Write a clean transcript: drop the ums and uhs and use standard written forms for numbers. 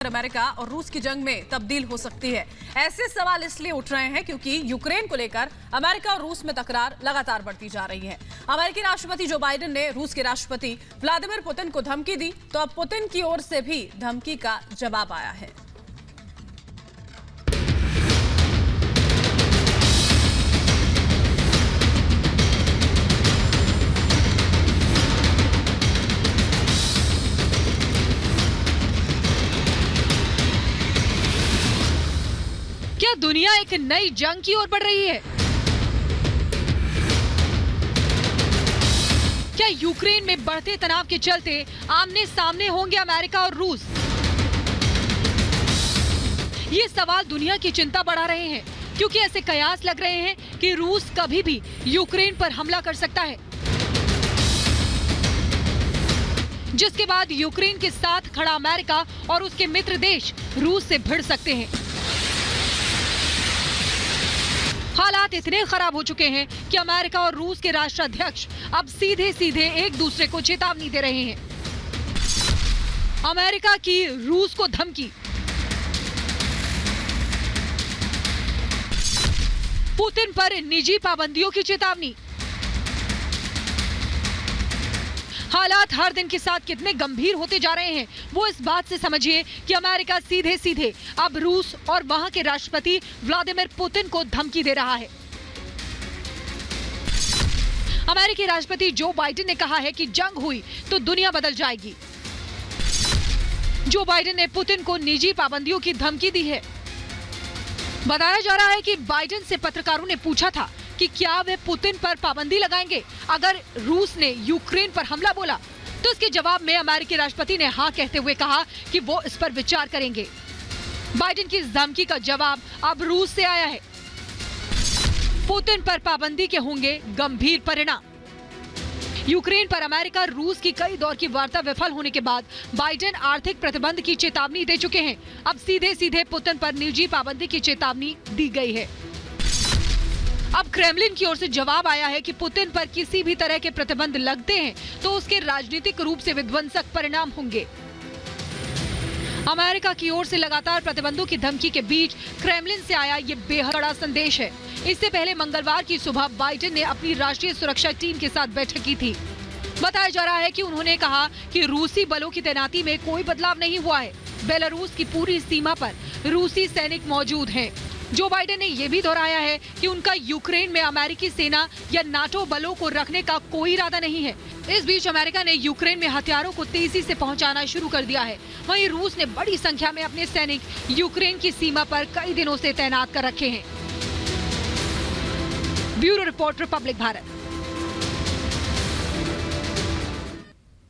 America और रूस की जंग में तब्दील हो सकती है। ऐसे सवाल इसलिए उठ रहे हैं क्योंकि यूक्रेन को लेकर अमेरिका और रूस में तकरार लगातार बढ़ती जा रही है। अमेरिकी राष्ट्रपति जो बाइडेन ने रूस के राष्ट्रपति व्लादिमीर पुतिन को धमकी दी, तो अब पुतिन की ओर से भी धमकी का जवाब आया है। क्या दुनिया एक नई जंग की ओर बढ़ रही है? क्या यूक्रेन में बढ़ते तनाव के चलते आमने सामने होंगे अमेरिका और रूस? ये सवाल दुनिया की चिंता बढ़ा रहे हैं, क्योंकि ऐसे कयास लग रहे हैं कि रूस कभी भी यूक्रेन पर हमला कर सकता है, जिसके बाद यूक्रेन के साथ खड़ा अमेरिका और उसके मित्र देश रूस से भिड़ सकते हैं। हालात इतने खराब हो चुके हैं कि अमेरिका और रूस के राष्ट्राध्यक्ष अब सीधे सीधे एक दूसरे को चेतावनी दे रहे हैं। अमेरिका की रूस को धमकी, पुतिन पर निजी पाबंदियों की चेतावनी। हालात हर दिन के साथ कितने गंभीर होते जा रहे हैं, वो इस बात से समझिए कि अमेरिका सीधे सीधे अब रूस और वहां के राष्ट्रपति व्लादिमीर पुतिन को धमकी दे रहा है। अमेरिकी राष्ट्रपति जो बाइडेन ने कहा है कि जंग हुई तो दुनिया बदल जाएगी। जो बाइडेन ने पुतिन को निजी पाबंदियों की धमकी दी है। बताया जा रहा है कि बाइडेन से पत्रकारों ने पूछा था कि क्या वे पुतिन पर पाबंदी लगाएंगे अगर रूस ने यूक्रेन पर हमला बोला, तो इसके जवाब में अमेरिकी राष्ट्रपति ने हाँ कहते हुए कहा कि वो इस पर विचार करेंगे। बाइडेन की इस धमकी का जवाब अब रूस से आया है। पुतिन पर पाबंदी के होंगे गंभीर परिणाम। यूक्रेन पर अमेरिका रूस की कई दौर की वार्ता विफल होने के बाद बाइडेन आर्थिक प्रतिबंध की चेतावनी दे चुके हैं। अब सीधे सीधे पुतिन पर निजी पाबंदी की चेतावनी दी गई है। अब क्रेमलिन की ओर से जवाब आया है कि पुतिन पर किसी भी तरह के प्रतिबंध लगते हैं तो उसके राजनीतिक रूप से विध्वंसक परिणाम होंगे। अमेरिका की ओर से लगातार प्रतिबंधों की धमकी के बीच क्रेमलिन से आया ये बेहद बड़ा संदेश है। इससे पहले मंगलवार की सुबह बाइडेन ने अपनी राष्ट्रीय सुरक्षा टीम के साथ बैठक की थी। बताया जा रहा है कि उन्होंने कहा कि रूसी बलों की तैनाती में कोई बदलाव नहीं हुआ है। बेलारूस की पूरी सीमा पर रूसी सैनिक मौजूद हैं। जो बाइडेन ने यह भी दोहराया है कि उनका यूक्रेन में अमेरिकी सेना या नाटो बलों को रखने का कोई इरादा नहीं है। इस बीच अमेरिका ने यूक्रेन में हथियारों को तेजी से पहुंचाना शुरू कर दिया है। वहीं रूस ने बड़ी संख्या में अपने सैनिक यूक्रेन की सीमा पर कई दिनों से तैनात कर रखे हैं। Bureau report, Republic Bharat.